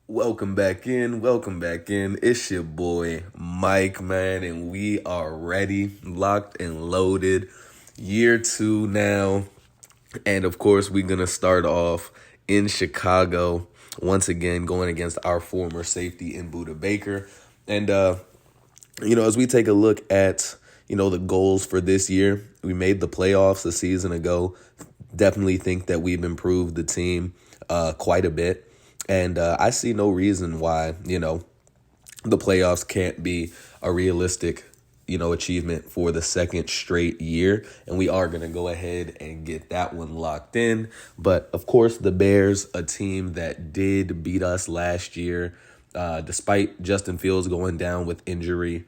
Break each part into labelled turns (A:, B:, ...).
A: Welcome back in. Welcome back in. It's your boy Mike, man, and we are ready, locked and loaded. Year two now. And of course, we're going to start off in Chicago once again, going against our former safety in Buda Baker. And, as we take a look at, the goals for this year, we made the playoffs a season ago. Definitely think that we've improved the team quite a bit. And I see no reason why, the playoffs can't be a realistic, achievement for the second straight year. And we are going to go ahead and get that one locked in. But of course, the Bears, a team that did beat us last year, despite Justin Fields going down with injury.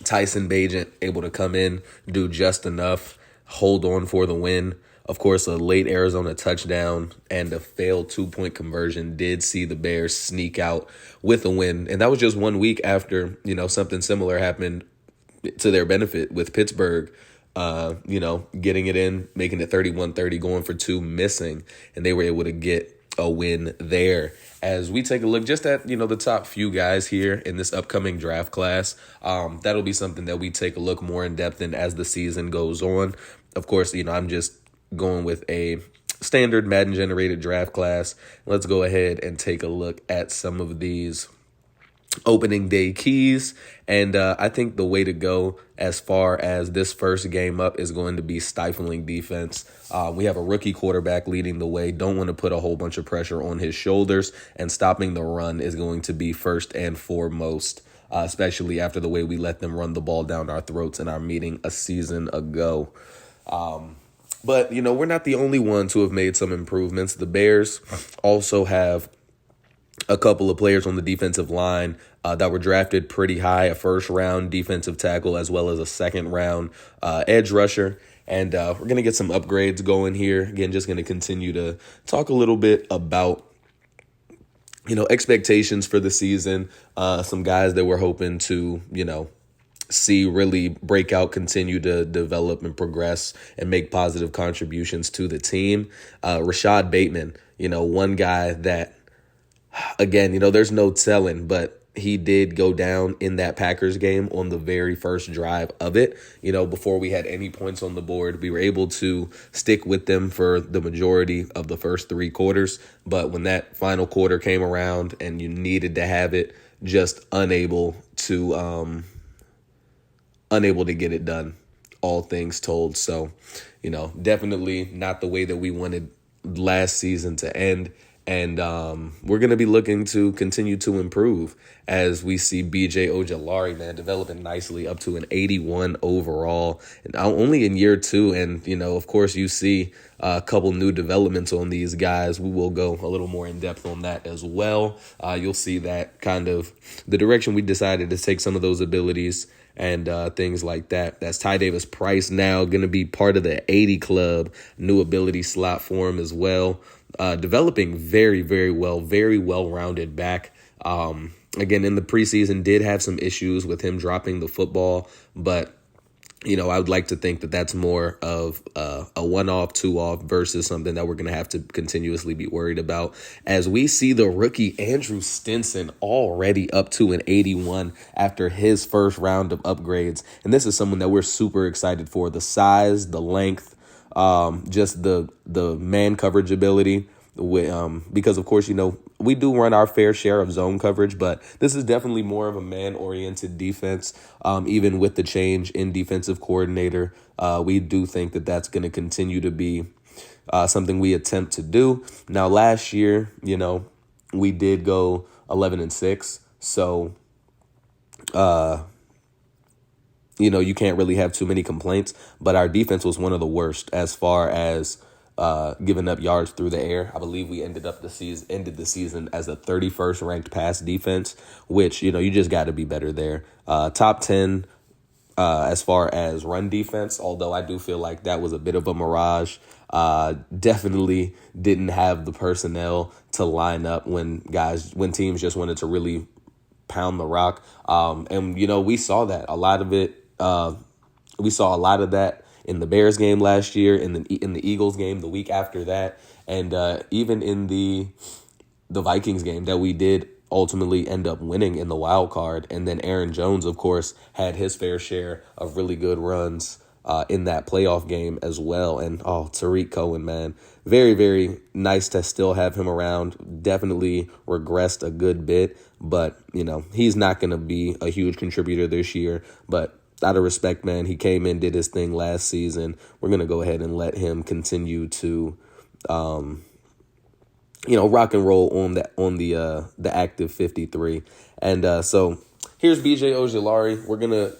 A: Tyson Bagent able to come in, do just enough, hold on for the win. Of course, a late Arizona touchdown and a failed 2-point conversion did see the Bears sneak out with a win. And that was just 1 week after, something similar happened to their benefit with Pittsburgh, getting it in, making it 31-30, going for two, missing. And they were able to get a win there. As we take a look just at, the top few guys here in this upcoming draft class, that'll be something that we take a look more in depth in as the season goes on. Of course, I'm just going with a standard Madden generated draft class. Let's go ahead and take a look at some of these opening day keys. And I think the way to go as far as this first game up is going to be stifling defense. We have a rookie quarterback leading the way. Don't want to put a whole bunch of pressure on his shoulders, and stopping the run is going to be first and foremost, especially after the way we let them run the ball down our throats in our meeting a season ago. But, we're not the only ones who have made some improvements. The Bears also have a couple of players on the defensive line that were drafted pretty high, a first-round defensive tackle as well as a second-round edge rusher. And we're going to get some upgrades going here. Again, just going to continue to talk a little bit about, expectations for the season, some guys that we're hoping to, see really break out, continue to develop and progress and make positive contributions to the team. Rashad Bateman, one guy that, again, there's no telling, but he did go down in that Packers game on the very first drive of it. Before we had any points on the board, we were able to stick with them for the majority of the first three quarters. But when that final quarter came around and you needed to have it, just unable to get it done, all things told. So, definitely not the way that we wanted last season to end. And we're going to be looking to continue to improve as we see B.J. Ojulari, man, developing nicely up to an 81 overall, and only in year two. And, of course, you see a couple new developments on these guys. We will go a little more in depth on that as well. You'll see that kind of the direction we decided to take some of those abilities and things like that. That's Ty Davis Price now going to be part of the 80 club, new ability slot for him as well. Developing very, very well-rounded back. Again, in the preseason, did have some issues with him dropping the football, but I would like to think that that's more of a one-off, two-off versus something that we're going to have to continuously be worried about. As we see the rookie Andrew Stinson already up to an 81 after his first round of upgrades. And this is someone that we're super excited for. The size, the length, just the man coverage ability. Because, of course, we do run our fair share of zone coverage, but this is definitely more of a man-oriented defense. Even with the change in defensive coordinator, we do think that that's going to continue to be something we attempt to do. Now, last year, we did go 11-6, so you can't really have too many complaints, but our defense was one of the worst as far as giving up yards through the air. I believe we ended the season as a 31st ranked pass defense, which, you just got to be better there. Top 10 as far as run defense, although I do feel like that was a bit of a mirage. Definitely didn't have the personnel to line up when teams just wanted to really pound the rock. And we saw that a lot of it. We saw a lot of that in the Bears game last year, in the Eagles game the week after that, and even in the the Vikings game that we did ultimately end up winning in the wild card. And then Aaron Jones, of course, had his fair share of really good runs in that playoff game as well. And Tariq Cohen, man, very, very nice to still have him around. Definitely regressed a good bit, but he's not going to be a huge contributor this year. But out of respect, man, he came in, did his thing last season. We're going to go ahead and let him continue to rock and roll on the active 53. And so here's BJ Ojulari. We're gonna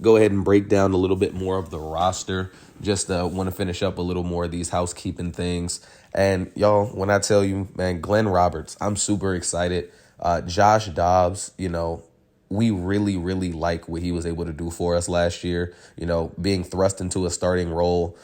A: go ahead and break down a little bit more of the roster. Just want to finish up a little more of these housekeeping things. And y'all, when I tell you, man, Glenn Roberts, I'm super excited. Josh Dobbs, we really, really like what he was able to do for us last year, being thrust into a starting role.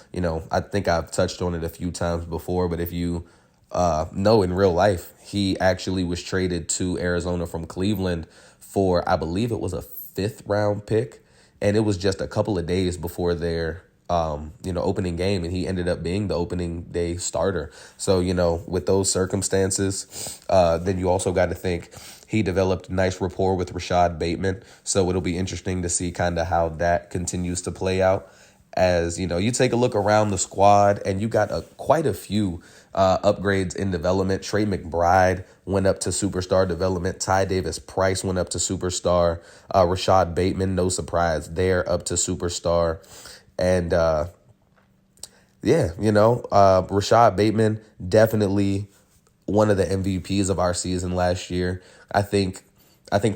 A: I think I've touched on it a few times before, but if you know, in real life, he actually was traded to Arizona from Cleveland for, I believe it was a 5th-round pick, and it was just a couple of days before their opening game, and he ended up being the opening day starter. So, with those circumstances, then you also got to think he developed nice rapport with Rashad Bateman. So it'll be interesting to see kind of how that continues to play out. As you take a look around the squad, and you got quite a few upgrades in development. Trey McBride went up to superstar development. Ty Davis Price went up to superstar. Rashad Bateman, no surprise, they're up to superstar. And Rashad Bateman, definitely one of the MVPs of our season last year. I think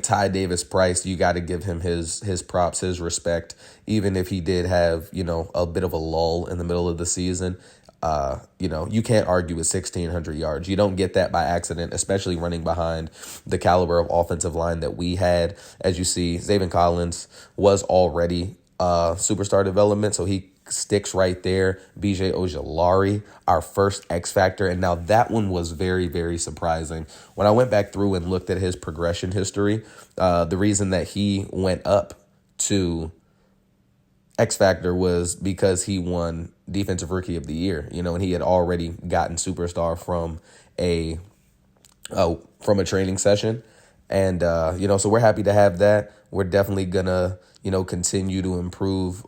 A: Ty Davis Price, you got to give him his props, his respect, even if he did have, a bit of a lull in the middle of the season. You can't argue with 1,600 yards. You don't get that by accident, especially running behind the caliber of offensive line that we had. As you see, Zaven Collins was already superstar development, so he sticks right there. BJ Ojulari, our first X Factor, and now that one was very, very surprising. When I went back through and looked at his progression history, the reason that he went up to X Factor was because he won Defensive Rookie of the Year, and he had already gotten superstar from a training session. And, so we're happy to have that. We're definitely gonna, continue to improve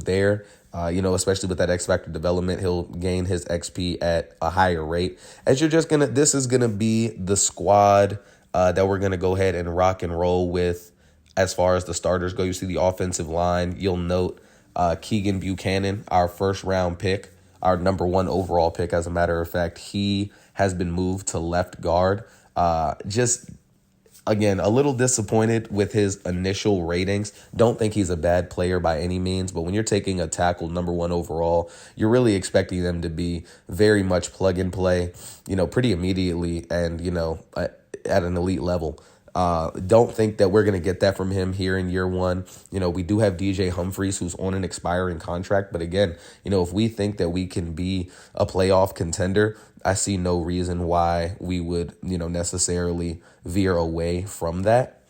A: there, especially with that X Factor development. He'll gain his XP at a higher rate. As this is gonna be the squad that we're gonna go ahead and rock and roll with as far as the starters go. You see the offensive line. You'll note Keegan Buchanan, our 1st-round pick, our number 1 overall pick, as a matter of fact. He has been moved to left guard. Again, a little disappointed with his initial ratings. Don't think he's a bad player by any means, but when you're taking a tackle number 1 overall, you're really expecting them to be very much plug and play, pretty immediately and, at an elite level. Don't think that we're going to get that from him here in year 1. We do have DJ Humphries, who's on an expiring contract. But again, if we think that we can be a playoff contender, I see no reason why we would, necessarily veer away from that.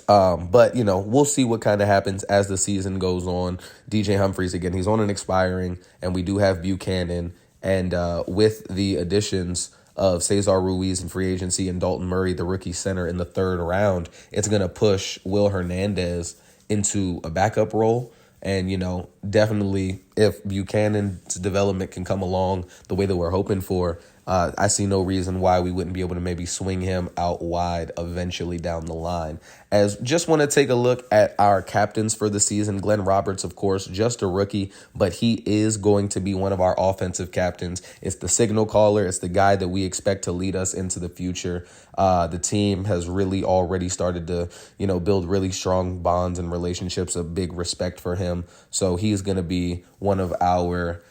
A: But we'll see what kind of happens as the season goes on. DJ Humphries, again, he's on an expiring, and we do have Buchanan. And with the additions of Cesar Ruiz in free agency and Dalton Murray, the rookie center, in the 3rd round, it's going to push Will Hernandez into a backup role. And, definitely if Buchanan's development can come along the way that we're hoping for, I see no reason why we wouldn't be able to maybe swing him out wide eventually down the line. As just want to take a look at our captains for the season. Glenn Roberts, of course, just a rookie, but he is going to be one of our offensive captains. It's the signal caller. It's the guy that we expect to lead us into the future. The team has really already started to, build really strong bonds and relationships, a big respect for him. So he's going to be one of our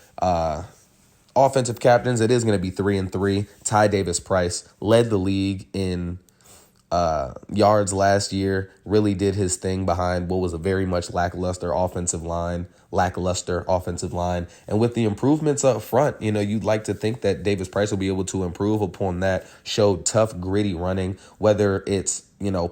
A: offensive captains. It is going to be 3-3. Ty Davis Price led the league in yards last year, really did his thing behind what was a very much lackluster offensive line. And with the improvements up front, you'd like to think that Davis Price will be able to improve upon that. Showed tough, gritty running, whether it's,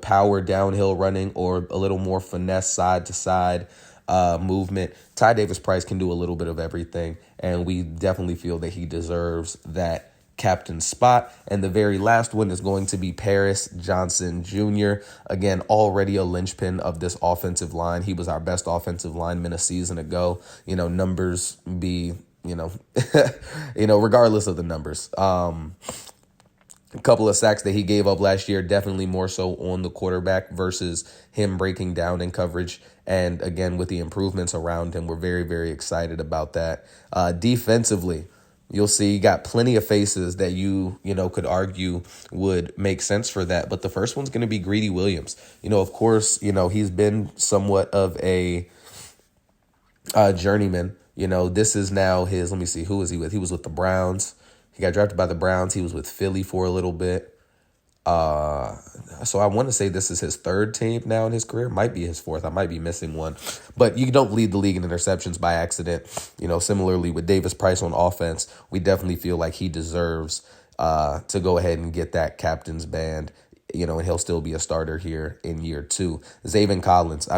A: power downhill running or a little more finesse side to side movement. Ty Davis Price can do a little bit of everything, and we definitely feel that he deserves that captain spot. And the very last one is going to be Paris Johnson Jr. Again, already a linchpin of this offensive line. He was our best offensive lineman a season ago. Numbers be, regardless of the numbers. A couple of sacks that he gave up last year, definitely more so on the quarterback versus him breaking down in coverage. And again, with the improvements around him, we're very, very excited about that. Defensively, you'll see you got plenty of faces that you could argue would make sense for that. But the first one's going to be Greedy Williams. Of course, he's been somewhat of a journeyman. This is now his, let me see, who is he with? He was with the Browns. He got drafted by the Browns. He was with Philly for a little bit. So I want to say this is his third team now in his career. Might be his fourth. I might be missing one. But you don't lead the league in interceptions by accident. Similarly with Davis Price on offense, we definitely feel like he deserves to go ahead and get that captain's band. And he'll still be a starter here in year 2. Zaven Collins,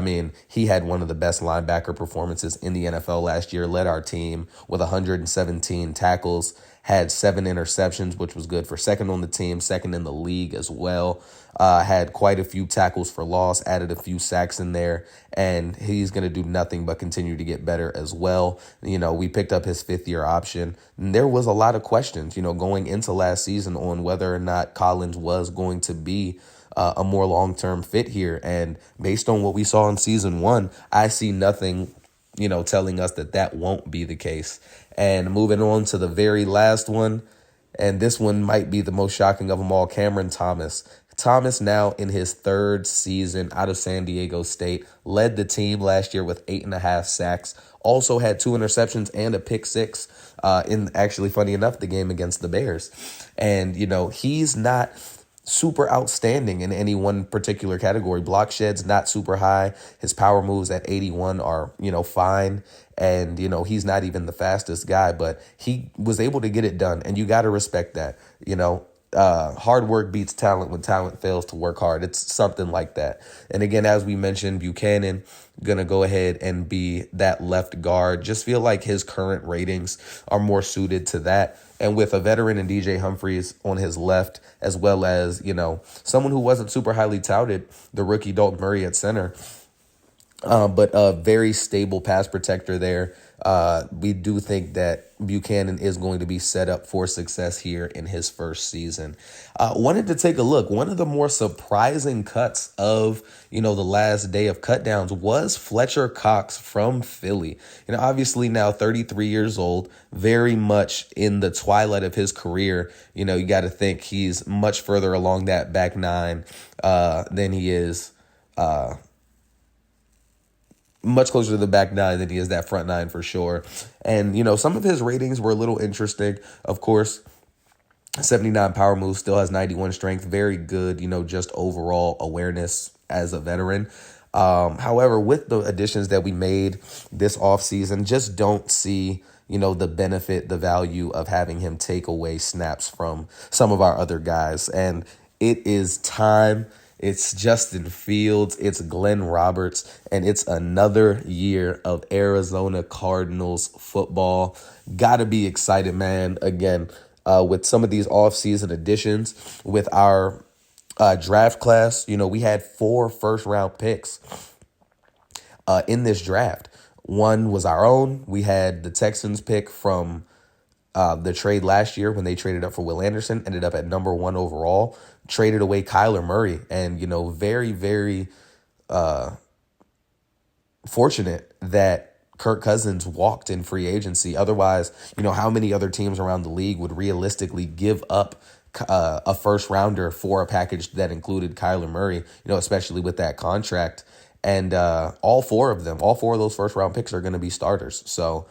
A: he had one of the best linebacker performances in the NFL last year, led our team with 117 tackles, had 7 interceptions, which was good for second on the team, second in the league as well. Had quite a few tackles for loss, added a few sacks in there, and he's going to do nothing but continue to get better as well. We picked up his 5th-year option, and there was a lot of questions, going into last season on whether or not Collins was going to be a more long-term fit here. And based on what we saw in season 1, I see nothing telling us that won't be the case. And moving on to the very last one, and this one might be the most shocking of them all, Cameron Thomas. Thomas now in his 3rd season out of San Diego State, led the team last year with 8.5 sacks, also had 2 interceptions and a pick 6 in, actually, funny enough, the game against the Bears. And, he's not super outstanding in any one particular category. Block shed's not super high. His power moves at 81 are, fine. And, he's not even the fastest guy, but he was able to get it done. And you got to respect that. Hard work beats talent when talent fails to work hard. It's something like that. And again, as we mentioned, Buchanan going to go ahead and be that left guard. Just feel like his current ratings are more suited to that. And with a veteran and DJ Humphries on his left, as well as, someone who wasn't super highly touted, the rookie Dalton Murray at center, but a very stable pass protector there. We do think that Buchanan is going to be set up for success here in his first season. Wanted to take a look. One of the more surprising cuts of, the last day of cut downs was Fletcher Cox from Philly. Obviously now 33 years old, very much in the twilight of his career. You got to think he's much further along that back nine than he is much closer to the back nine than he is that front nine for sure. And, some of his ratings were a little interesting. Of course, 79 power moves, still has 91 strength. Very good, just overall awareness as a veteran. However, with the additions that we made this offseason, just don't see, the benefit, the value of having him take away snaps from some of our other guys. And it is time. It's Justin Fields, it's Glenn Roberts, and it's another year of Arizona Cardinals football. Gotta be excited, man. Again, with some of these offseason additions, with our draft class, we had 4 first-round picks in this draft. One was our own. We had the Texans pick from the trade last year when they traded up for Will Anderson, ended up at number 1 overall, traded away Kyler Murray, and, very, very fortunate that Kirk Cousins walked in free agency. Otherwise, how many other teams around the league would realistically give up a first rounder for a package that included Kyler Murray, especially with that contract. And all four of those first round picks are going to be starters. So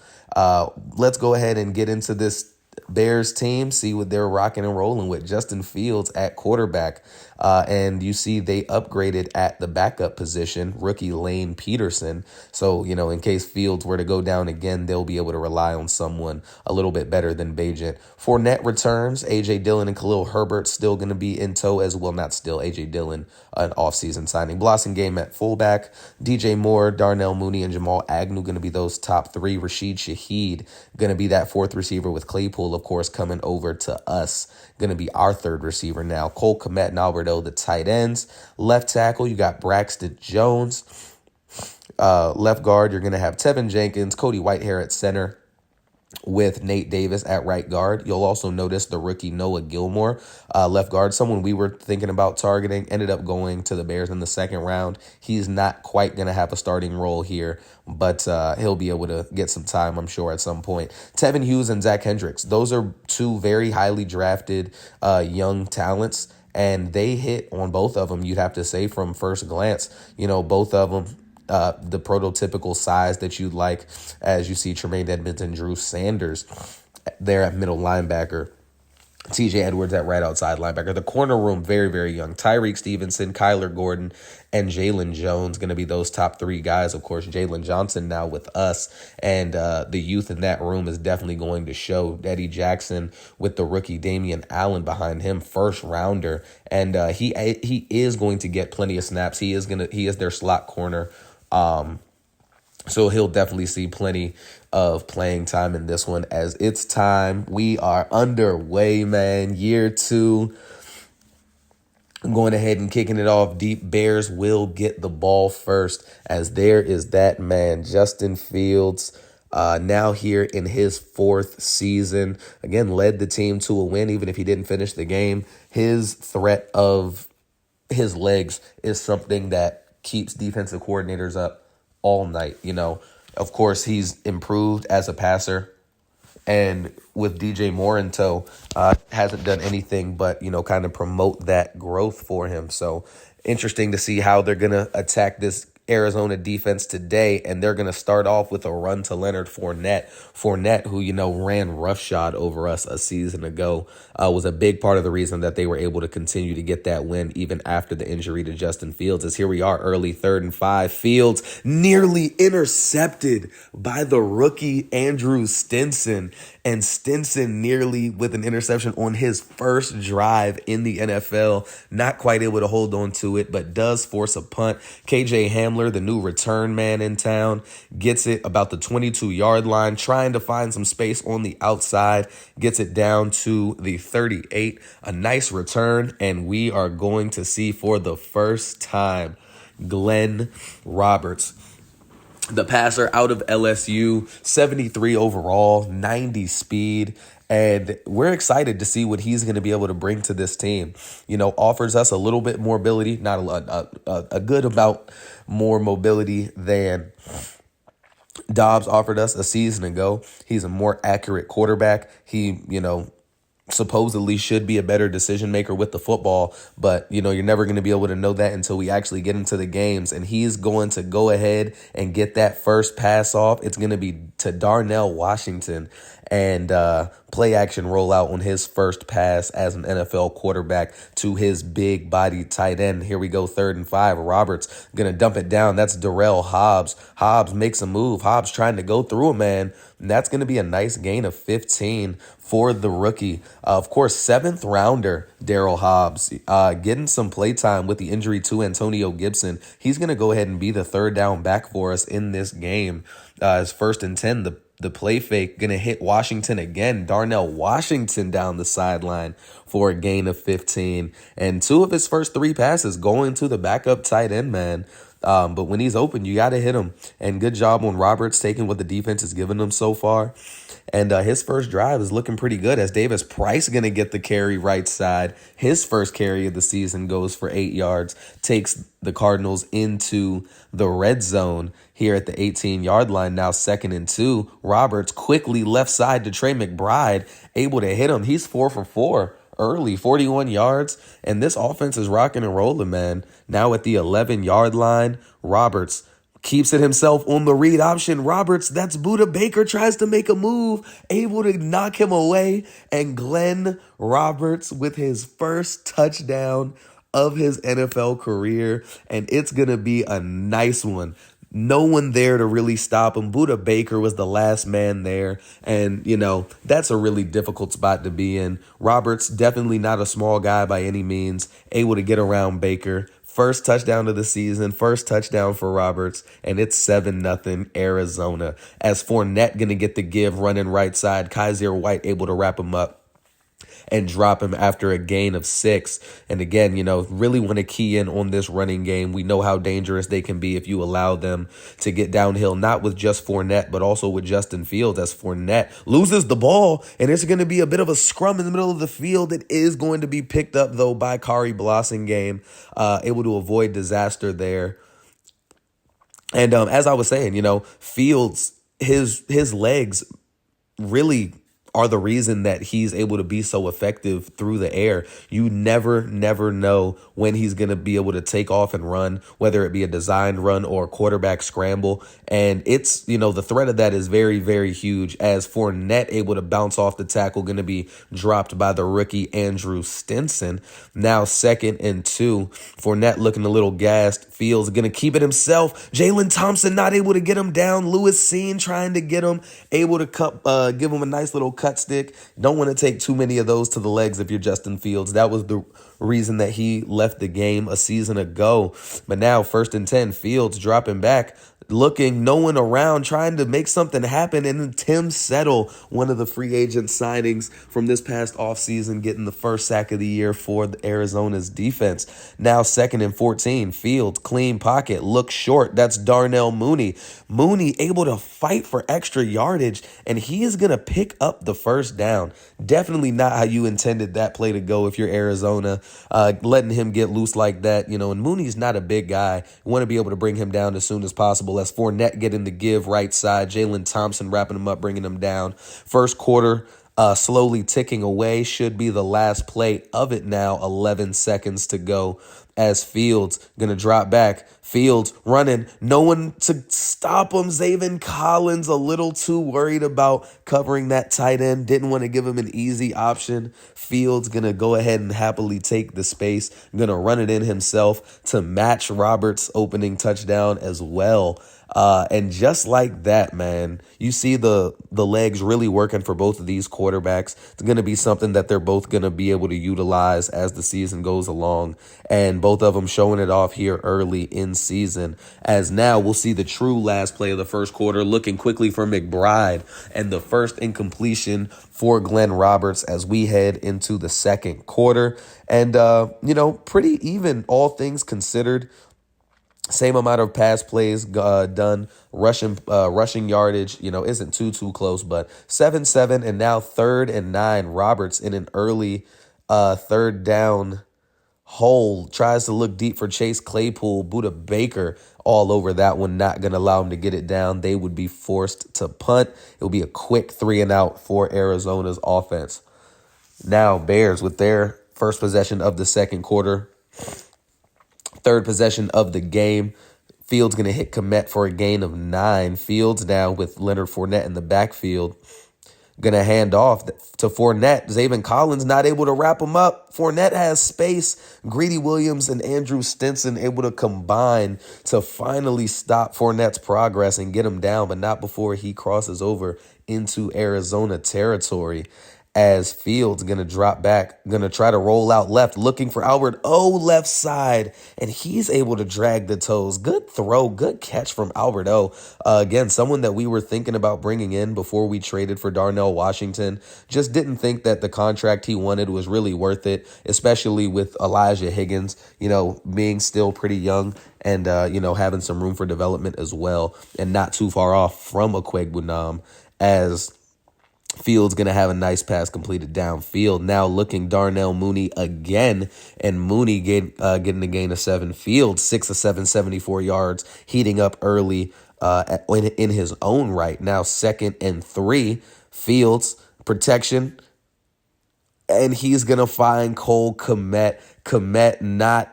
A: let's go ahead and get into this Bears team, see what they're rocking and rolling with. Justin Fields at quarterback. And you see they upgraded at the backup position, rookie Lane Peterson. So, in case Fields were to go down again, they'll be able to rely on someone a little bit better than Bagent. Fournette returns. A.J. Dillon and Khalil Herbert still going to be in tow as well. Not still. A.J. Dillon, an offseason signing. Blossom Game at fullback. DJ Moore, Darnell Mooney, and Jamal Agnew going to be those top 3. Rashid Shaheed going to be that 4th receiver with Claypool of course, coming over to us. Going to be our third receiver now. Cole Kmet and Alberto, the tight ends. Left tackle, you got Braxton Jones. Left guard, you're going to have Tevin Jenkins, Cody Whitehair at center, with Nate Davis at right guard. You'll also notice the rookie Noah Gilmore, left guard, someone we were thinking about targeting, ended up going to the Bears in the second round. He's not quite going to have a starting role here, but he'll be able to get some time, I'm sure, at some point. Tevin Hughes and Zach Hendricks, those are two very highly drafted young talents, and they hit on both of them, you'd have to say, from first glance. Both of them, the prototypical size that you'd like, as you see Tremaine Edmonds and Drew Sanders there at middle linebacker. TJ Edwards at right outside linebacker. The corner room, very, very young. Tyreek Stevenson, Kyler Gordon, and Jalen Jones going to be those top three guys. Of course, Jalen Johnson now with us, and the youth in that room is definitely going to show. Eddie Jackson with the rookie Damian Allen behind him, first rounder, and he is going to get plenty of snaps. He is their slot corner. So he'll definitely see plenty of playing time in this one, as it's time. We are underway, man. Year 2. I'm going ahead and kicking it off deep. Bears will get the ball first, as there is that man, Justin Fields, now here in his 4th season. Again, led the team to a win, even if he didn't finish the game. His threat of his legs is something that keeps defensive coordinators up all night. Of course, he's improved as a passer, and with DJ Moore in tow, hasn't done anything but, kind of promote that growth for him. So interesting to see how they're going to attack this Arizona defense today, and they're going to start off with a run to Leonard Fournette. Fournette, who, ran roughshod over us a season ago, was a big part of the reason that they were able to continue to get that win even after the injury to Justin Fields. As here we are, early 3rd and 5. Fields nearly intercepted by the rookie Andrew Stinson, and Stinson nearly with an interception on his first drive in the NFL. Not quite able to hold on to it, but does force a punt. KJ Hamler, the new return man in town, gets it about the 22-yard line, trying to find some space on the outside, gets it down to the 38. A nice return, and we are going to see for the first time Glenn Roberts, the passer out of LSU, 73 overall, 90 speed. And we're excited to see what he's going to be able to bring to this team. Offers us a little bit more mobility, not a good amount more mobility than Dobbs offered us a season ago. He's a more accurate quarterback. He, supposedly should be a better decision maker with the football, but you're never going to be able to know that until we actually get into the games. And he's going to go ahead and get that first pass off. It's going to be to Darnell Washington, and play action rollout on his first pass as an NFL quarterback to his big body tight end. Here we go, 3rd and 5. Roberts going to dump it down. That's Darrell Hobbs. Hobbs makes a move. Hobbs trying to go through a man. And that's going to be a nice gain of 15 for the rookie. Of course, 7th rounder Darrell Hobbs, getting some playtime with the injury to Antonio Gibson. He's going to go ahead and be the 3rd down back for us in this game. It's 1st and 10. The play fake going to hit Washington again. Darnell Washington down the sideline for a gain of 15. And 2 of his first 3 passes going to the backup tight end, man. But when he's open, you got to hit him. And good job on Roberts taking what the defense has given him so far. And his first drive is looking pretty good, as Davis Price going to get the carry right side. His first carry of the season goes for 8 yards, takes the Cardinals into the red zone here at the 18-yard line. Now 2nd and 2. Roberts quickly left side to Trey McBride, able to hit him. He's 4 for 4 early, 41 yards. And this offense is rocking and rolling, man. Now at the 11-yard line, Roberts keeps it himself on the read option. Roberts, that's Buda Baker, tries to make a move, able to knock him away. And Glenn Roberts with his first touchdown of his NFL career. And it's going to be a nice one. No one there to really stop him. Buda Baker was the last man there. And, that's a really difficult spot to be in. Roberts, definitely not a small guy by any means, able to get around Baker, First touchdown of the season, first touchdown for Roberts, and it's 7-0 Arizona. As Fournette going to get the give running right side, Kaiser White able to wrap him up and drop him after a gain of 6. And again, really want to key in on this running game. We know how dangerous they can be if you allow them to get downhill, not with just Fournette, but also with Justin Fields, as Fournette loses the ball, and it's going to be a bit of a scrum in the middle of the field. It is going to be picked up, though, by Kari Blossingame, able to avoid disaster there. And as I was saying, Fields, his legs really are the reason that he's able to be so effective through the air. You never know when he's going to be able to take off and run, whether it be a designed run or a quarterback scramble. And it's, the threat of that is very, very huge, as Fournette able to bounce off the tackle, going to be dropped by the rookie Andrew Stinson. Now 2nd and 2. Fournette looking a little gassed. Fields going to keep it himself. Jalen Thompson not able to get him down. Lewis Seen trying to get him, able to give him a nice little cut stick. Don't want to take too many of those to the legs if you're Justin Fields. That was the reason that he left the game a season ago. But now 1st and 10, Fields dropping back, looking, no one around, trying to make something happen. And then Tim Settle, one of the free agent signings from this past offseason, getting the first sack of the year for the Arizona's defense. Now 2nd and 14, Fields, clean pocket, look short. That's Darnell Mooney. Mooney able to fight for extra yardage, and he is going to pick up the first down. Definitely not how you intended that play to go if you're Arizona, letting him get loose like that. And Mooney's not a big guy. You want to be able to bring him down as soon as possible, as Fournette getting the give right side. Jalen Thompson wrapping him up, bringing him down. First quarter slowly ticking away. Should be the last play of it now. 11 seconds to go, as Fields going to drop back. Fields running. No one to stop him. Zaven Collins a little too worried about covering that tight end. Didn't want to give him an easy option. Fields going to go ahead and happily take the space. Going to run it in himself to match Roberts' opening touchdown as well. And just like that, man, you see the legs really working for both of these quarterbacks. It's going to be something that they're both going to be able to utilize as the season goes along. And both of them showing it off here early in season, as now we'll see the true last play of the first quarter, looking quickly for McBride, and the first incompletion for Glenn Roberts as we head into the second quarter. And, pretty even, all things considered. Same amount of pass plays done, rushing yardage, isn't too close, but 7-7, and now 3rd and 9. Roberts in an early 3rd down hole, tries to look deep for Chase Claypool. Buda Baker all over that one, not going to allow him to get it down. They would be forced to punt. It'll be a quick 3-and-out for Arizona's offense. Now Bears with their first possession of the second quarter. 3rd possession of the game. Fields going to hit Kmet for a gain of 9. Fields now with Leonard Fournette in the backfield. Going to hand off to Fournette. Zaven Collins not able to wrap him up. Fournette has space. Greedy Williams and Andrew Stinson able to combine to finally stop Fournette's progress and get him down, but not before he crosses over into Arizona territory, as Fields going to drop back, going to try to roll out left, looking for Albert O left side, and he's able to drag the toes. Good throw, good catch from Albert O. Again, someone that we were thinking about bringing in before we traded for Darnell Washington. Just didn't think that the contract he wanted was really worth it, especially with Elijah Higgins, being still pretty young and, having some room for development as well, and not too far off from Okwegbunam, as Fields going to have a nice pass completed downfield. Now looking Darnell Mooney again, and Mooney getting a gain of 7. Fields 6 of 7, 74 yards, heating up early in his own right. Now 2nd and 3. Fields protection, and he's going to find Cole Kmet. Kmet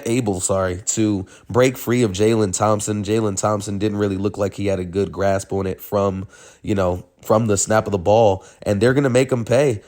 A: able to break free of Jalen Thompson. Jalen Thompson didn't really look like he had a good grasp on it from the snap of the ball, and they're going to make him pay.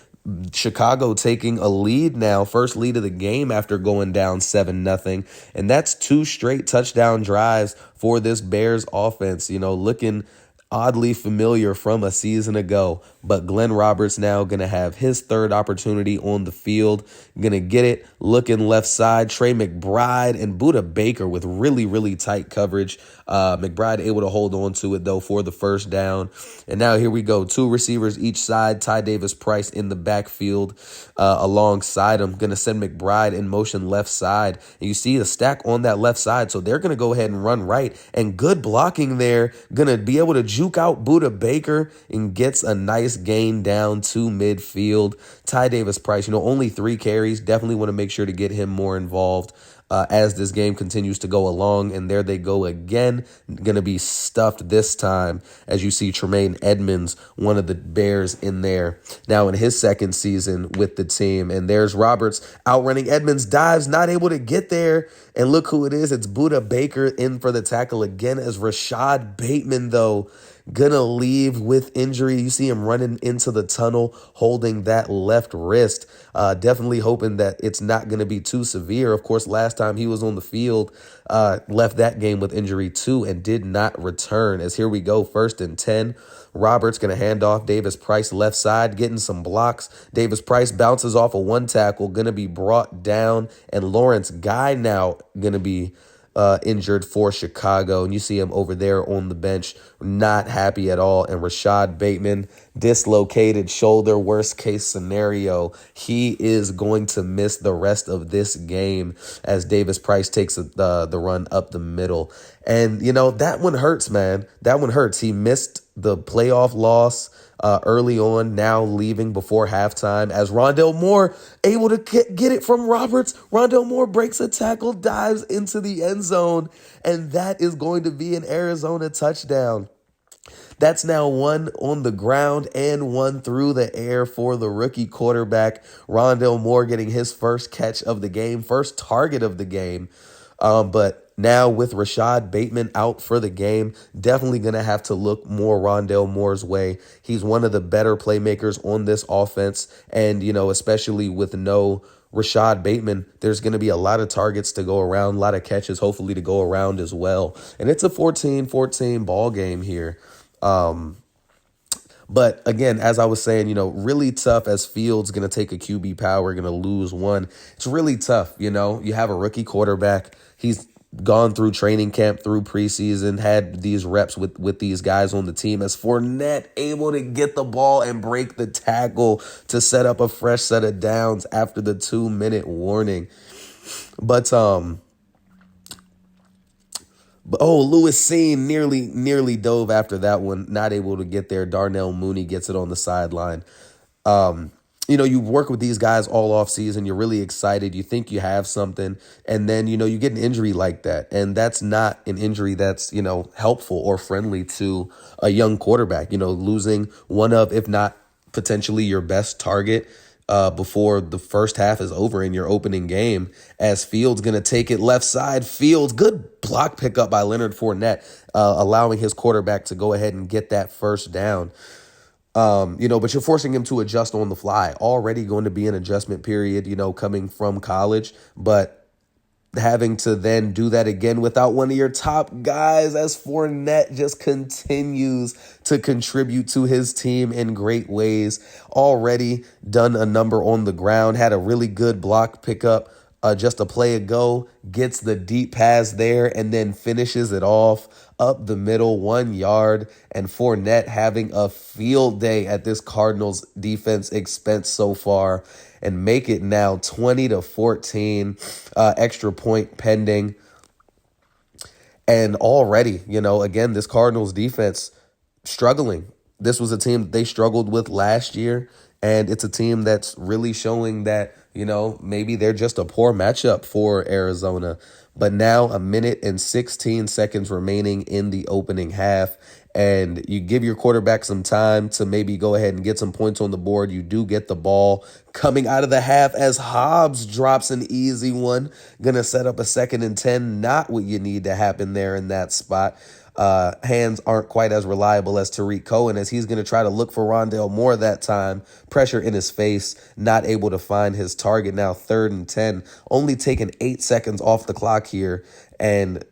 A: Chicago taking a lead now, first lead of the game after going down 7-0, and that's 2 straight touchdown drives for this Bears offense. Looking oddly familiar from a season ago. But Glenn Roberts now going to have his third opportunity on the field. Going to get it, looking left side. Trey McBride and Budda Baker with really, really tight coverage. McBride able to hold on to it, though, for the first down. And now here we go. Two receivers each side. Ty Davis-Price in the backfield alongside him. Going to send McBride in motion left side. And you see the stack on that left side. So they're going to go ahead and run right. And good blocking there. Going to be able to juke out Budda Baker and gets a nice gain down to midfield. Ty Davis-Price, only 3 carries. Definitely want to make sure to get him more involved as this game continues to go along. And there they go again. Going to be stuffed this time as you see Tremaine Edmonds, one of the Bears, in there now in his second season with the team. And there's Roberts outrunning Edmonds, dives, not able to get there. And look who it is. It's Budda Baker in for the tackle again, as Rashad Bateman, though, gonna leave with injury. You see him running into the tunnel holding that left wrist. Definitely hoping that it's not going to be too severe. Of course, last time he was on the field, left that game with injury too and did not return. As here we go, 1st and 10. Roberts going to hand off Davis-Price left side, getting some blocks. Davis-Price bounces off a 1 tackle, going to be brought down. And Lawrence Guy now going to be injured for Chicago. And you see him over there on the bench, not happy at all. And Rashad Bateman, dislocated shoulder, worst case scenario. He is going to miss the rest of this game as Davis-Price takes the run up the middle. And, that one hurts, man. That one hurts. He missed the playoff loss early on, now leaving before halftime as Rondale Moore able to get it from Roberts. Rondale Moore breaks a tackle, dives into the end zone, and that is going to be an Arizona touchdown. That's now 1 on the ground and 1 through the air for the rookie quarterback. Rondale Moore getting his first catch of the game, first target of the game. But now with Rashad Bateman out for the game, definitely going to have to look more Rondale Moore's way. He's one of the better playmakers on this offense. And, especially with no Rashad Bateman, there's going to be a lot of targets to go around, a lot of catches hopefully to go around as well. And it's a 14-14 ball game here. But again, as I was saying, really tough as Fields going to take a QB power, going to lose one. It's really tough. You have a rookie quarterback. He's gone through training camp, through preseason, had these reps with these guys on the team, as Fournette able to get the ball and break the tackle to set up a fresh set of downs after the 2-minute warning. But, Lewis Seen nearly dove after that one, not able to get there. Darnell Mooney gets it on the sideline. You work with these guys all off season. You're really excited. You think you have something. And then, you get an injury like that. And that's not an injury that's, helpful or friendly to a young quarterback. Losing one of, if not potentially your best target before the first half is over in your opening game, as Fields going to take it left side. Fields, good block pickup by Leonard Fournette, allowing his quarterback to go ahead and get that first down. But you're forcing him to adjust on the fly. Already going to be an adjustment period, coming from college, but having to then do that again without one of your top guys, as Fournette just continues to contribute to his team in great ways. Already done a number on the ground, had a really good block pickup just a play ago, gets the deep pass there and then finishes it off up the middle, 1 yard. And Fournette having a field day at this Cardinals defense expense so far, and make it now 20-14, extra point pending. And already, again, this Cardinals defense struggling. This was a team that they struggled with last year, and it's a team that's really showing that, maybe they're just a poor matchup for Arizona. But now 1 minute and 16 seconds remaining in the opening half, and you give your quarterback some time to maybe go ahead and get some points on the board. You do get the ball coming out of the half as Hobbs drops an easy one. Going to set up a 2nd and 10. Not what you need to happen there in that spot. Hands aren't quite as reliable as Tariq Cohen, as he's going to try to look for Rondale Moore that time. Pressure in his face, not able to find his target. Now 3rd and 10, only taking 8 seconds off the clock here. And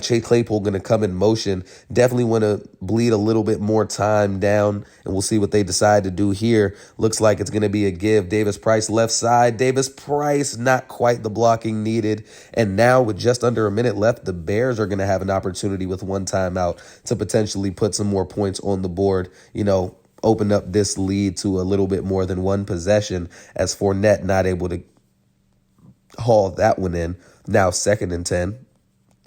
A: Chase Claypool going to come in motion. Definitely want to bleed a little bit more time down, and we'll see what they decide to do here. Looks like it's going to be a give. Davis Price left side. Davis Price, not quite the blocking needed. And now with just under a minute left, the Bears are going to have an opportunity with one timeout to potentially put some more points on the board. Open up this lead to a little bit more than one possession, as Fournette not able to haul that one in. Now 2nd and 10.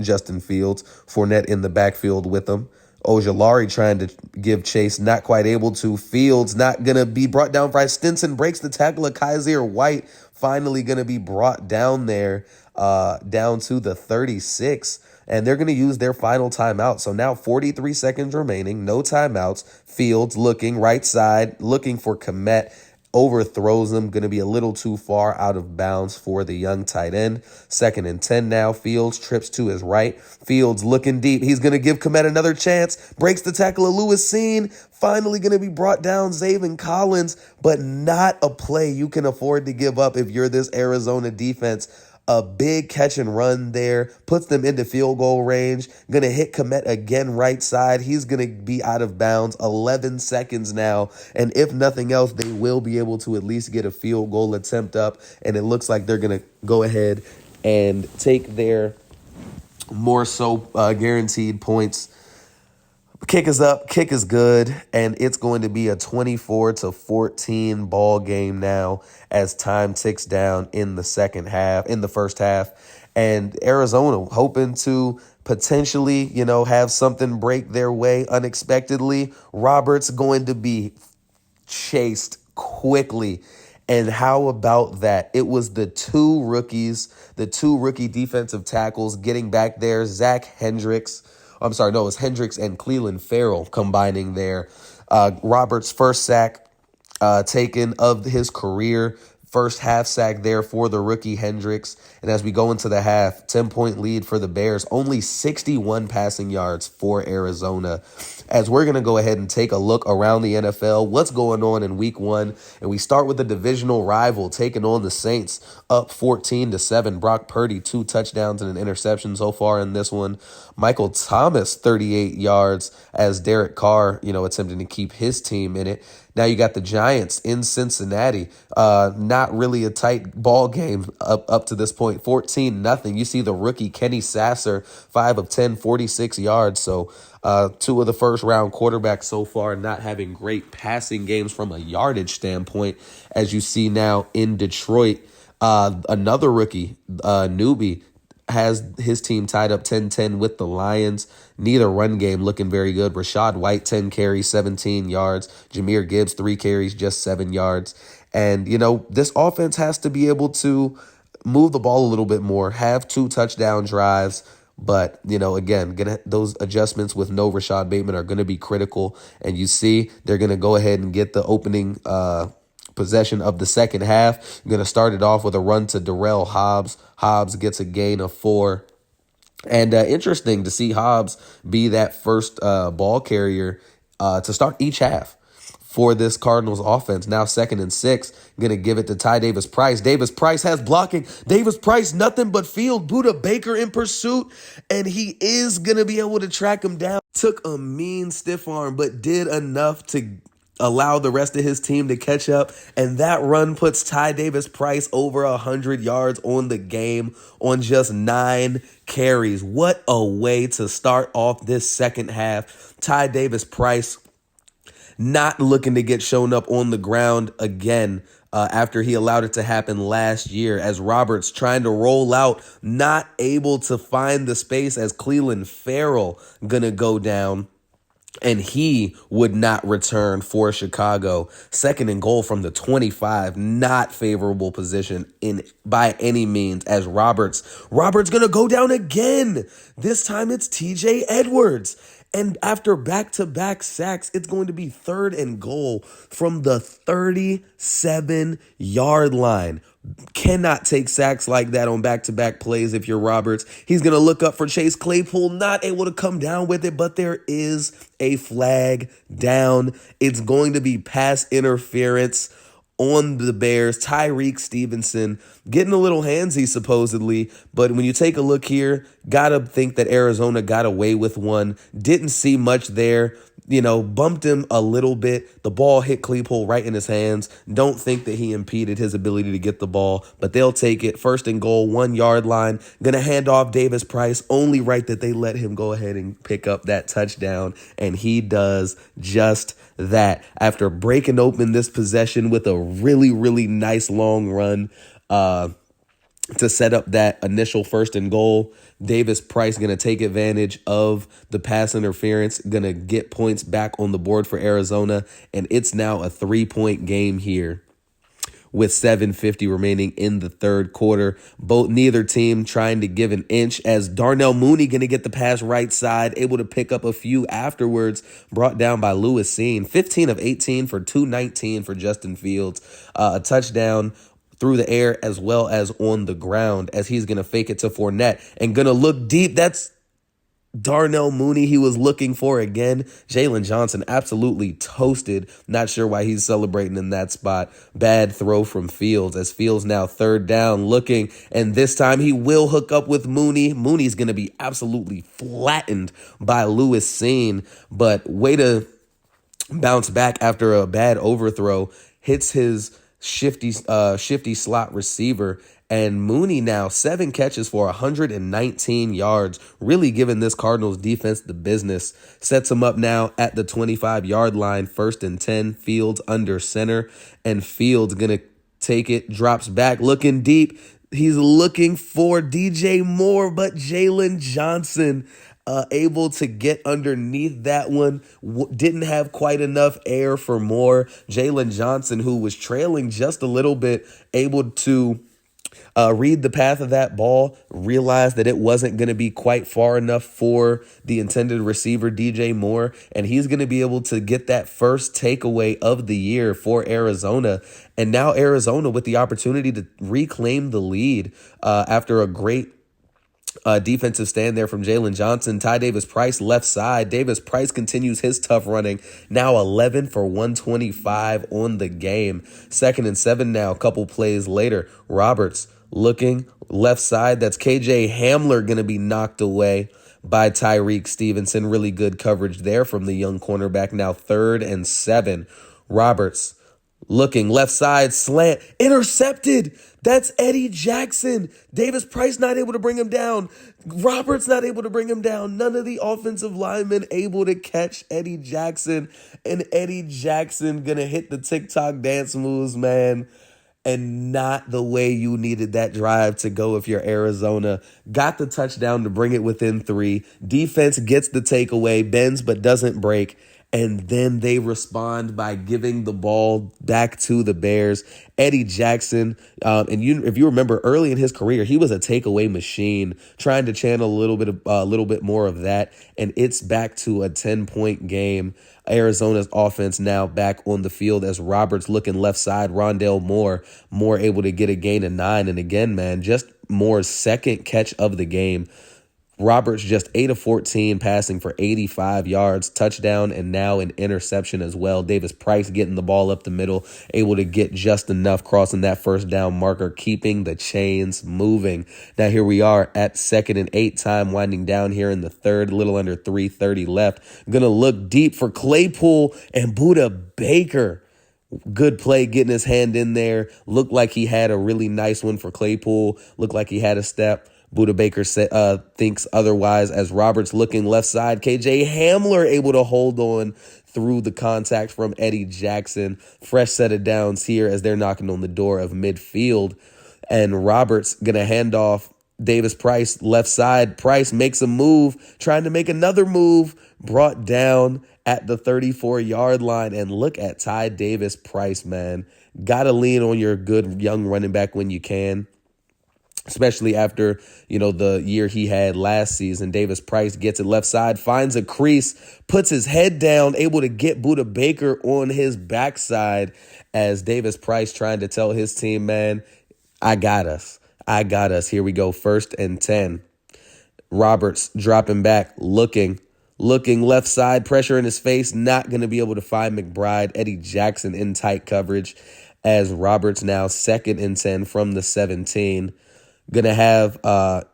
A: Justin Fields, Fournette in the backfield with him. Ojulari trying to give chase, not quite able to. Fields not going to be brought down by Stinson, breaks the tackle of Kaiser White, finally going to be brought down there, down to the 36. And they're going to use their final timeout. So now 43 seconds remaining, no timeouts. Fields looking right side, looking for Kmet. Overthrows him, going to be a little too far out of bounds for the young tight end. 2nd and 10 now. Fields trips to his right. Fields looking deep. He's going to give Kmet another chance. Breaks the tackle of Lewis Seen. Finally going to be brought down, Zaven Collins, but not a play you can afford to give up if you're this Arizona defense. A big catch and run there, puts them into field goal range. Going to hit Kmet again right side. He's going to be out of bounds. 11 seconds now. And if nothing else, they will be able to at least get a field goal attempt up. And it looks like they're going to go ahead and take their more so guaranteed points. Kick is up, kick is good, and it's going to be a 24-14 ball game now as time ticks down in the first half. And Arizona hoping to potentially, have something break their way unexpectedly. Roberts going to be chased quickly. And how about that? It was the two rookie defensive tackles getting back there. It's Hendricks and Cleveland Farrell combining there. Roberts' first sack taken of his career. First half sack there for the rookie Hendricks. And as we go into the half, 10-point lead for the Bears. Only 61 passing yards for Arizona. As we're going to go ahead and take a look around the NFL, what's going on in week 1. And we start with the divisional rival taking on the Saints, up 14-7. Brock Purdy, 2 touchdowns and an interception so far in this one. Michael Thomas, 38 yards as Derek Carr, attempting to keep his team in it. Now you got the Giants in Cincinnati. Not really a tight ball game up to this point. 14-0. You see the rookie Kenny Sasser, 5 of 10, 46 yards. So 2 of the first-round quarterbacks so far not having great passing games from a yardage standpoint, as you see now in Detroit. Another rookie, newbie, has his team tied up 10-10 with the Lions. Neither run game looking very good. Rashad White, 10 carries, 17 yards. Jahmyr Gibbs, 3 carries, just 7 yards. And, this offense has to be able to move the ball a little bit more, have 2 touchdown drives. But, again, those adjustments with no Rashad Bateman are going to be critical. And you see they're going to go ahead and get the opening possession of the second half. I'm going to start it off with a run to Darrell Hobbs. Hobbs gets a gain of 4. And interesting to see Hobbs be that first ball carrier to start each half for this Cardinals offense. Now 2nd and 6, going to give it to Ty Davis Price. Davis Price has blocking. Davis Price, nothing but field. Buda Baker in pursuit, and he is going to be able to track him down. Took a mean stiff arm, but did enough to allow the rest of his team to catch up, and that run puts Ty Davis Price over 100 yards on the game on just 9 carries. What a way to start off this second half. Ty Davis Price not looking to get shown up on the ground again after he allowed it to happen last year, as Roberts trying to roll out, not able to find the space as Cleveland Farrell gonna go down. And he would not return for Chicago. 2nd and goal from the 25. Not favorable position by any means, as Roberts going to go down again. This time it's TJ Edwards. And after back-to-back sacks, it's going to be 3rd and goal from the 37-yard line. Cannot take sacks like that on back-to-back plays if you're Roberts. He's going to look up for Chase Claypool, not able to come down with it, but there is a flag down. It's going to be pass interference on the Bears. Tyreek Stevenson getting a little handsy supposedly, but when you take a look here, gotta think that Arizona got away with one. Didn't see much there. Bumped him a little bit. The ball hit Claypool right in his hands. Don't think that he impeded his ability to get the ball, but they'll take it. First and goal, 1 yard line. Gonna hand off Davis Price. Only right that they let him go ahead and pick up that touchdown, and he does just that after breaking open this possession with a really, really nice long run to set up that initial first and goal. Davis Price going to take advantage of the pass interference, going to get points back on the board for Arizona, and it's now a 3-point game here with 7:50 remaining in the third quarter. Neither team trying to give an inch, as Darnell Mooney going to get the pass right side, able to pick up a few afterwards, brought down by Lewis Seen. 15 of 18 for 219 for Justin Fields. A touchdown through the air as well as on the ground, as he's going to fake it to Fournette and going to look deep. That's Darnell Mooney he was looking for again. Jalen Johnson absolutely toasted. Not sure why he's celebrating in that spot. Bad throw from Fields, as Fields now third down looking, and this time he will hook up with Mooney. Mooney's going to be absolutely flattened by Lewis Seen, but way to bounce back after a bad overthrow. Hits his shifty slot receiver, and Mooney now 7 catches for 119 yards, really giving this Cardinals defense the business. Sets him up now at the 25-yard line, 1st and 10, Fields under center, and Fields gonna take it, drops back, looking deep. He's looking for DJ Moore, but Jalen Johnson able to get underneath that one. Didn't have quite enough air for Moore. Jalen Johnson, who was trailing just a little bit, able to read the path of that ball, realized that it wasn't going to be quite far enough for the intended receiver, DJ Moore, and he's going to be able to get that first takeaway of the year for Arizona. And now Arizona with the opportunity to reclaim the lead after a great defensive stand there from Jalen Johnson. Ty Davis Price left side. Davis Price continues his tough running. Now 11 for 125 on the game. 2nd and 7 now, a couple plays later. Roberts looking left side. That's KJ Hamler going to be knocked away by Tyreek Stevenson. Really good coverage there from the young cornerback. Now 3rd and 7. Roberts looking left side, slant, intercepted. That's Eddie Jackson. Davis Price not able to bring him down. Roberts not able to bring him down. None of the offensive linemen able to catch Eddie Jackson. And Eddie Jackson gonna hit the TikTok dance moves, man. And not the way you needed that drive to go if you're Arizona. Got the touchdown to bring it within 3. Defense gets the takeaway, bends but doesn't break. And then they respond by giving the ball back to the Bears. Eddie Jackson, if you remember early in his career, he was a takeaway machine, trying to channel a little bit more of that. And it's back to a 10-point game. Arizona's offense now back on the field as Roberts looking left side. Rondale Moore able to get a gain of 9. And again, man, just Moore's second catch of the game. Roberts just 8 of 14 passing for 85 yards, touchdown, and now an interception as well. Davis Price getting the ball up the middle, able to get just enough, crossing that first down marker, keeping the chains moving. Now here we are at 2nd and 8, time winding down here in the third, a little under 3:30 left. Gonna look deep for Claypool and Buda Baker. Good play, getting his hand in there. Looked like he had a really nice one for Claypool. Looked like he had a step. Buda Baker thinks otherwise as Roberts looking left side. KJ Hamler able to hold on through the contact from Eddie Jackson. Fresh set of downs here as they're knocking on the door of midfield. And Roberts going to hand off Davis Price left side. Price makes a move, trying to make another move. Brought down at the 34-yard line. And look at Ty Davis Price, man. Got to lean on your good young running back when you can. Especially after, the year he had last season. Davis Price gets it left side, finds a crease, puts his head down, able to get Buda Baker on his backside as Davis Price trying to tell his team, man, I got us. Here we go, 1st and 10. Roberts dropping back, looking left side, pressure in his face, not going to be able to find McBride. Eddie Jackson in tight coverage. as Roberts now 2nd and 10 from the 17. Gonna have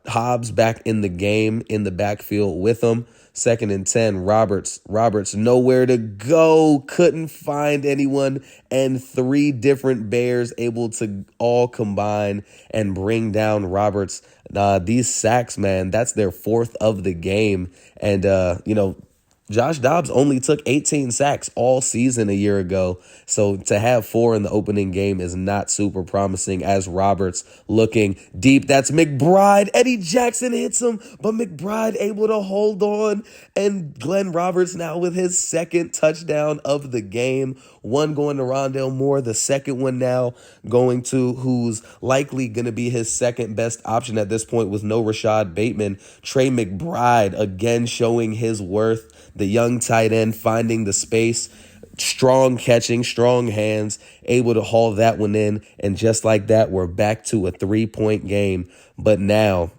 A: Hobbs back in the game in the backfield with him. 2nd and 10. Roberts nowhere to go. Couldn't find anyone. And 3 different Bears able to all combine and bring down Roberts. These sacks, man, that's their 4th of the game. And, Josh Dobbs only took 18 sacks all season a year ago. So to have 4 in the opening game is not super promising as Roberts looking deep. That's McBride. Eddie Jackson hits him, but McBride able to hold on. And Glenn Roberts now with his 2nd touchdown of the game. 1 going to Rondale Moore. The 2nd one now going to who's likely going to be his 2nd best option at this point with no Rashad Bateman. Trey McBride again showing his worth. The young tight end finding the space, strong catching, strong hands, able to haul that one in. And just like that, we're back to a 3-point game. But now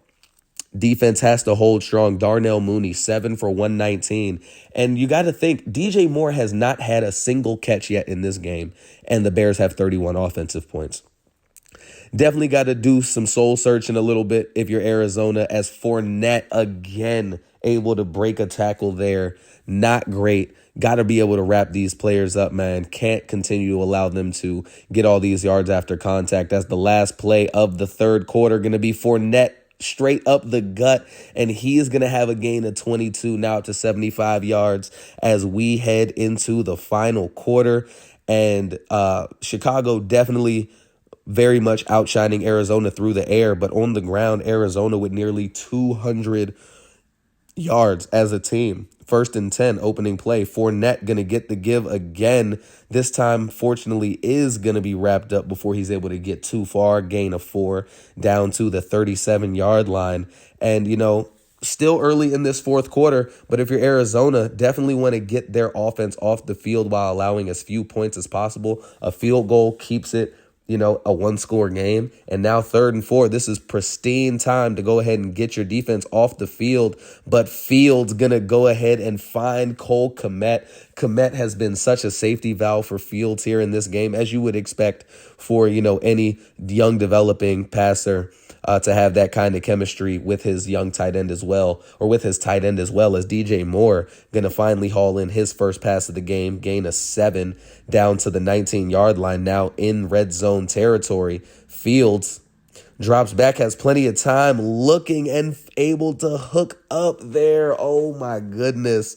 A: defense has to hold strong. Darnell Mooney, 7 for 119. And you got to think, DJ Moore has not had a single catch yet in this game. And the Bears have 31 offensive points. Definitely got to do some soul searching a little bit if you're Arizona, as Fournette again able to break a tackle there. Not great. Got to be able to wrap these players up, man. Can't continue to allow them to get all these yards after contact. That's the last play of the 3rd quarter. Going to be Fournette straight up the gut, and he is going to have a gain of 22, now up to 75 yards as we head into the final quarter. And Chicago definitely very much outshining Arizona through the air, but on the ground, Arizona with nearly 200 yards as a team. 1st and 10 opening play. Fournette going to get the give again. This time, fortunately, is going to be wrapped up before he's able to get too far. Gain of 4 down to the 37-yard line. And, still early in this 4th quarter, but if you're Arizona, definitely want to get their offense off the field while allowing as few points as possible. A field goal keeps it a 1-score game. And now 3rd and 4, this is pristine time to go ahead and get your defense off the field. But Fields going to go ahead and find Cole Kmet. Kmet has been such a safety valve for Fields here in this game, as you would expect for, any young developing passer to have that kind of chemistry with his young tight end as well, or with his tight end as well, as DJ Moore going to finally haul in his first pass of the game, gain of 7 down to the 19-yard line, now in red zone territory. Fields drops back, has plenty of time, looking and able to hook up there. Oh my goodness.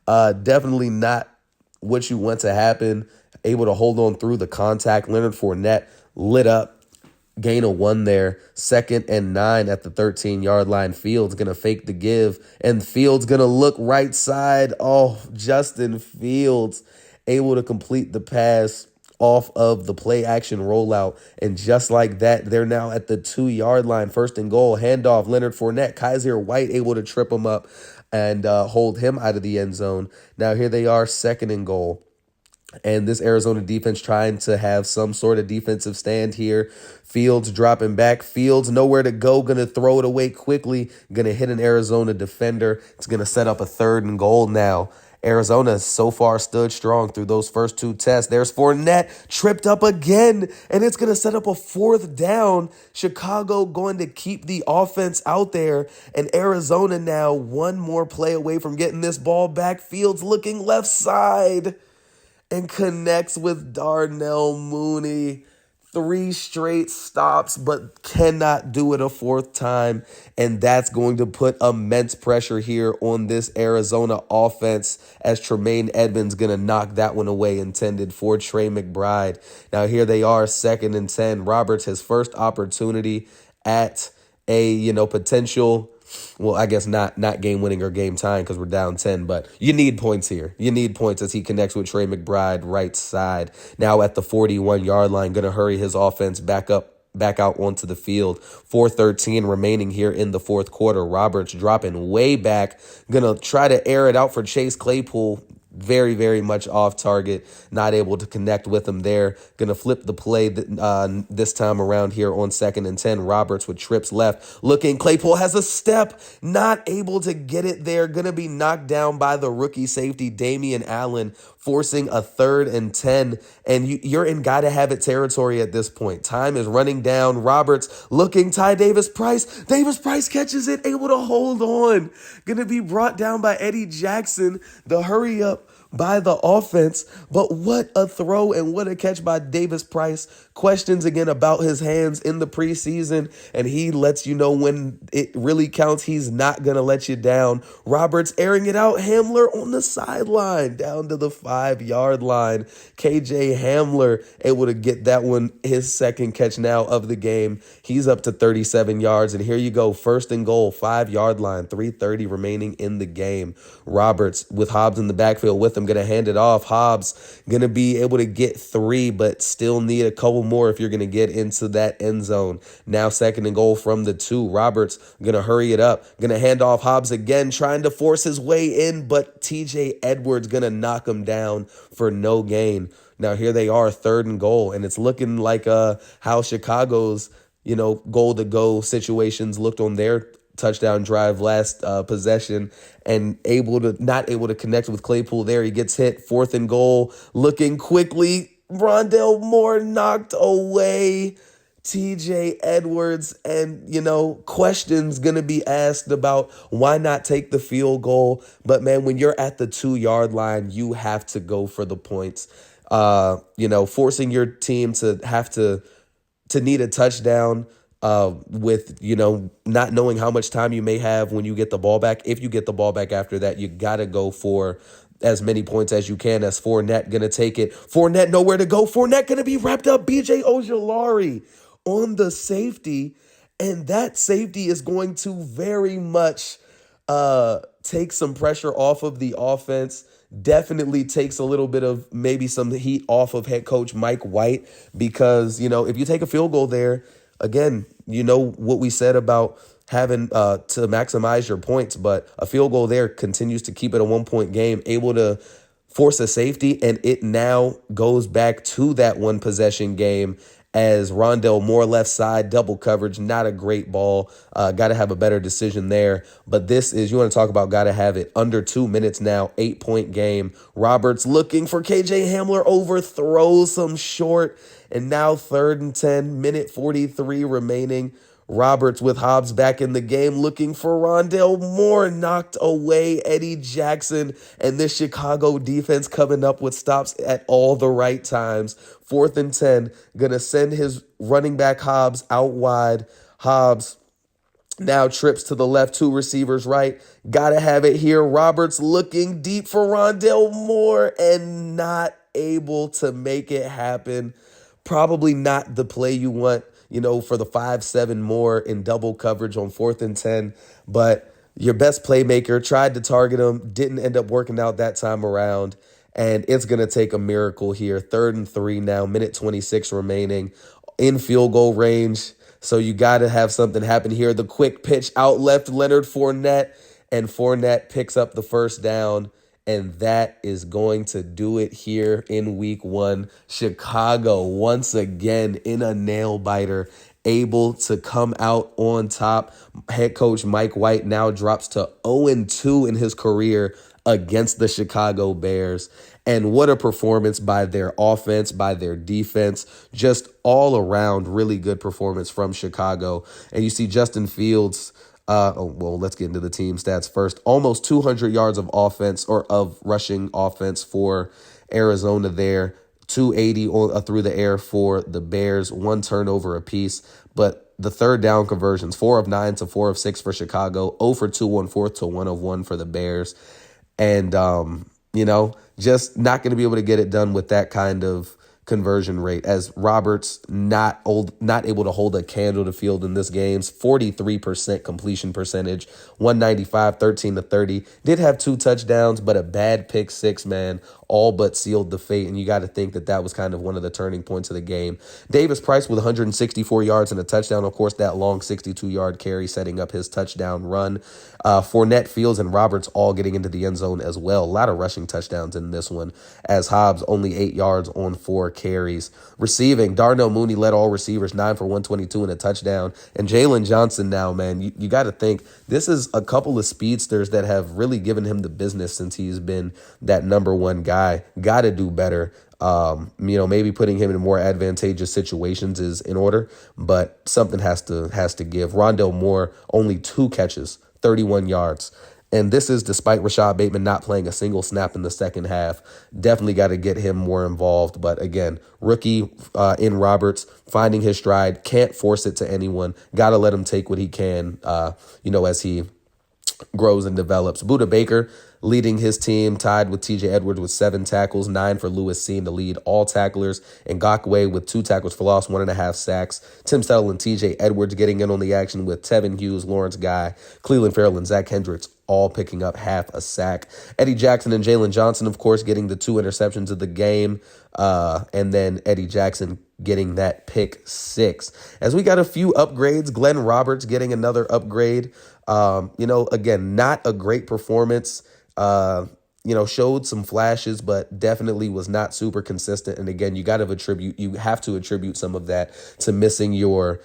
A: Definitely not what you want to happen. Able to hold on through the contact. Leonard Fournette lit up. Gain of 1 there. 2nd and 9 at the 13-yard line. Fields going to fake the give, and Fields going to look right side. Oh, Justin Fields able to complete the pass off of the play action rollout. And just like that, they're now at the 2-yard line. 1st and goal. Handoff. Leonard Fournette. Kaiser White able to trip him up and hold him out of the end zone. Now here they are, 2nd and goal. And this Arizona defense trying to have some sort of defensive stand here. Fields dropping back. Fields nowhere to go. Going to throw it away quickly. Going to hit an Arizona defender. It's going to set up a 3rd and goal now. Arizona so far stood strong through those first 2 tests. There's Fournette tripped up again, and it's going to set up a 4th down. Chicago going to keep the offense out there, and Arizona now 1 more play away from getting this ball back. Fields looking left side and connects with Darnell Mooney. 3 straight stops, but cannot do it a 4th time. And that's going to put immense pressure here on this Arizona offense, as Tremaine Edmonds going to knock that one away, intended for Trey McBride. Now here they are, 2nd and 10. Roberts, his first opportunity at a, potential, well, I guess not game winning or game tying because we're down 10, but you need points here. You need points as he connects with Trey McBride right side. Now at the 41-yard line, going to hurry his offense back out onto the field. 4:13 remaining here in the 4th quarter. Roberts dropping way back. Going to try to air it out for Chase Claypool. Very, very much off target. Not able to connect with him there. Going to flip the play this time around here on 2nd and 10. Roberts with trips left. Looking. Claypool has a step. Not able to get it there. Going to be knocked down by the rookie safety, Damian Allen. forcing a 3rd and 10, and you're in gotta have it territory at this point. Time is running down. Roberts looking, Ty Davis Price. Davis Price catches it, able to hold on. Gonna be brought down by Eddie Jackson. The hurry up by the offense, but what a throw and what a catch by Davis Price. Questions again about his hands in the preseason, and he lets you know when it really counts. He's not going to let you down. Roberts airing it out. Hamler on the sideline down to the 5-yard line. KJ Hamler able to get that one, his second catch now of the game. He's up to 37 yards, and here you go. 1st and goal, 5-yard line, 3:30 remaining in the game. Roberts with Hobbs in the backfield with him, going to hand it off. Hobbs going to be able to get 3, but still need a couple more if you're going to get into that end zone. Now 2nd and goal from the 2. Roberts going to hurry it up. Going to hand off. Hobbs again trying to force his way in, but TJ Edwards going to knock him down for no gain. Now here they are, 3rd and goal, and it's looking like how Chicago's goal to go situations looked on their touchdown drive last possession, and not able to connect with Claypool there. He gets hit. 4th and goal, looking quickly. Rondell Moore knocked away TJ Edwards, and questions gonna be asked about why not take the field goal. But man, when you're at the 2-yard line, you have to go for the points. Forcing your team to have to need a touchdown with not knowing how much time you may have when you get the ball back. If you get the ball back after that, you gotta go for as many points as you can. As Fournette gonna take it. Fournette nowhere to go. Fournette gonna be wrapped up. BJ Ojulari on the safety, and that safety is going to very much take some pressure off of the offense. Definitely takes a little bit of maybe some heat off of head coach Mike White, because if you take a field goal there, again, what we said about having to maximize your points, but a field goal there continues to keep it a 1-point game, able to force a safety, and it now goes back to that 1-possession game as Rondell Moore left side, double coverage, not a great ball. Got to have a better decision there. But this is, you want to talk about got to have it, under 2 minutes now, 8-point game. Roberts looking for KJ Hamler, overthrows him short, and now 3rd and 10, minute 43 remaining. Roberts with Hobbs back in the game, looking for Rondell Moore, knocked away Eddie Jackson, and this Chicago defense coming up with stops at all the right times. 4th and 10, gonna send his running back Hobbs out wide. Hobbs now trips to the left, 2 receivers right. Gotta have it here. Roberts looking deep for Rondell Moore and not able to make it happen. Probably not the play you want, for the 5-7 more in double coverage on 4th and 10. But your best playmaker tried to target him, didn't end up working out that time around. And it's going to take a miracle here. 3rd and 3 now, minute 26 remaining, in field goal range. So you got to have something happen here. The quick pitch out left, Leonard Fournette, and Fournette picks up the 1st down. And that is going to do it here in week 1. Chicago, once again, in a nail-biter, able to come out on top. Head coach Mike White now drops to 0-2 in his career against the Chicago Bears. And what a performance by their offense, by their defense, just all around really good performance from Chicago. And you see Justin Fields, let's get into the team stats first. Almost 200 yards of offense, or of rushing offense, for Arizona there. 280 through the air for the Bears. 1 turnover apiece. But the 3rd down conversions, 4 of 9 to 4 of 6 for Chicago. 0 for 2 on 4th to 1 of 1 for the Bears. And, just not going to be able to get it done with that kind of conversion rate, as Roberts not able to hold a candle to field in this game. 43% completion percentage, 195, 13 to 30. Did have 2 touchdowns, but a bad pick 6, man, all but sealed the fate. And you got to think that was kind of one of the turning points of the game. Davis Price with 164 yards and a touchdown. Of course, that long 62-yard carry setting up his touchdown run. Fournette, Fields, and Roberts all getting into the end zone as well. A lot of rushing touchdowns in this one, as Hobbs only 8 yards on 4 carries. Receiving, Darnell Mooney led all receivers, 9 for 122 and a touchdown. And Jalen Johnson now, man, you got to think this is a couple of speedsters that have really given him the business since he's been that number one guy. Got to do better. Maybe putting him in more advantageous situations is in order, but something has to give. Rondell Moore, only 2 catches, 31 yards. And this is despite Rashad Bateman not playing a single snap in the second half. Definitely got to get him more involved. But again, rookie in Roberts, finding his stride, can't force it to anyone. Got to let him take what he can, as he grows and develops. Budda Baker leading his team, tied with TJ Edwards with 7 tackles, 9 for Lewis Seen to lead all tacklers. Ngakwe with 2 tackles for loss, 1.5 sacks. Tim Settle and TJ Edwards getting in on the action with Tevin Hughes, Lawrence Guy, Cleveland Farrell, and Zach Hendricks all picking up half a sack. Eddie Jackson and Jalen Johnson, of course, getting the 2 interceptions of the game. And then Eddie Jackson getting that pick 6. As we got a few upgrades, Glenn Roberts getting another upgrade. Again, not a great performance. Showed some flashes, but definitely was not super consistent. And again, you have to attribute some of that to missing your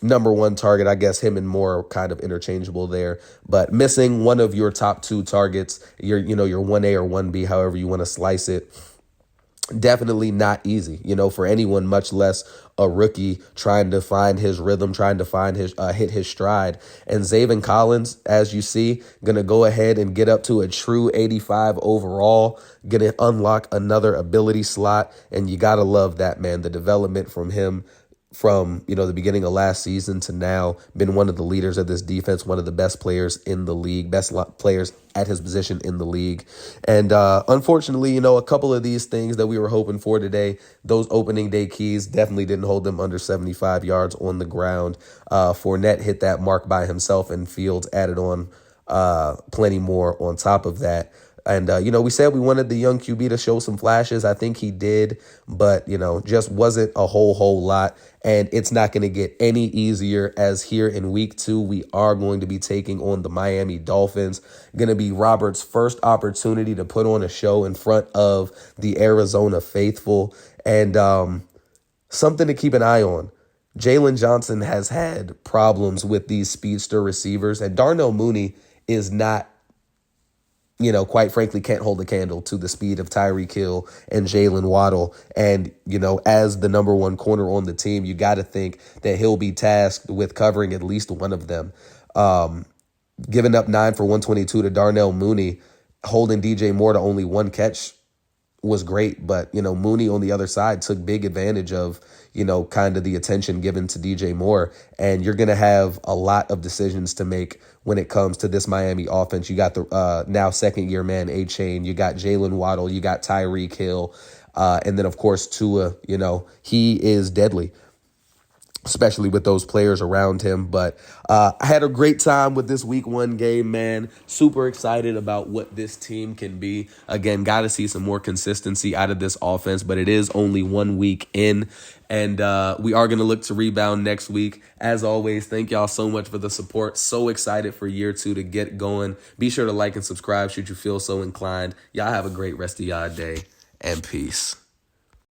A: number one target. I guess him and Moore are kind of interchangeable there, but missing one of your top 2 targets, your 1A or 1B, however you want to slice it. Definitely not easy, for anyone, much less a rookie trying to find his rhythm, trying to find his hit his stride. And Zaven Collins, as you see, going to go ahead and get up to a true 85 overall, going to unlock another ability slot. And you got to love that, man. The development from him from, the beginning of last season to now, been one of the leaders of this defense, one of the best players in the league, best players at his position in the league. And unfortunately, a couple of these things that we were hoping for today, those opening day keys definitely didn't hold them under 75 yards on the ground. Fournette hit that mark by himself, and Fields added on plenty more on top of that. And, we said we wanted the young QB to show some flashes. I think he did, but, just wasn't a whole lot. And it's not going to get any easier, as here in week 2, we are going to be taking on the Miami Dolphins. Going to be Robert's first opportunity to put on a show in front of the Arizona faithful. And something to keep an eye on. Jalen Johnson has had problems with these speedster receivers, and Darnell Mooney is not, quite frankly, can't hold a candle to the speed of Tyreek Hill and Jalen Waddle. And, as the number one corner on the team, you got to think that he'll be tasked with covering at least one of them. Giving up 9 for 122 to Darnell Mooney, holding DJ Moore to only 1 catch was great. But, Mooney on the other side took big advantage of, kind of the attention given to DJ Moore. And you're going to have a lot of decisions to make when it comes to this Miami offense. You got the now second-year man, A-Chain. You got Jalen Waddle. You got Tyreek Hill. And then, of course, Tua, he is deadly, especially with those players around him. But I had a great time with this week 1 game, man. Super excited about what this team can be. Again, got to see some more consistency out of this offense, but it is only 1 week in. And we are going to look to rebound next week. As always, thank y'all so much for the support. So excited for year 2 to get going. Be sure to like and subscribe should you feel so inclined. Y'all have a great rest of y'all day, and peace.